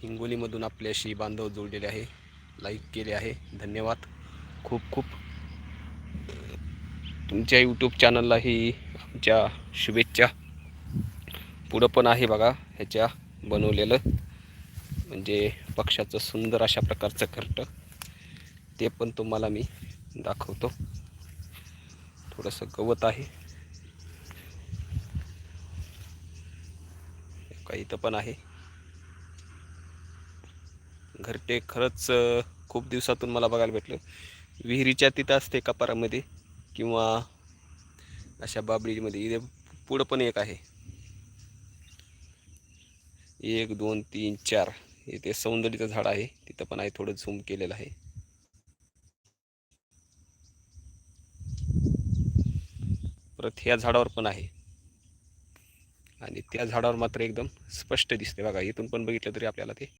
हिंगोलीमधून आपल्याशी बांधव जोडलेले आहे. लाईक केले आहे, धन्यवाद. खूप खूप तुमच्या यूट्यूब चॅनललाही आमच्या शुभेच्छा. पुढं पण आहे बघा ह्याच्या बनवलेलं, म्हणजे पक्षाचं सुंदर अशा प्रकारचं घरटं, ते पण तुम्हाला मी दाखवतो. थोडंसं गवत आहे काही, इथं पण आहे घरटे. खरंच खूप दिवसातून मला बघायला भेटलं. विहिरीच्या तिथं असते कपारामध्ये किंवा अशा बाबळीमध्ये. इथे पुढं पण एक आहे, 1 2 3 4. इथे सौंदर्याचं झाड आहे, तिथं पण आहे. थोडं झूम केलेलं आहे. परत ह्या झाडावर पण आहे, आणि त्या झाडावर मात्र एकदम स्पष्ट दिसते बघा. इथून पण बघितलं तरी आपल्याला ते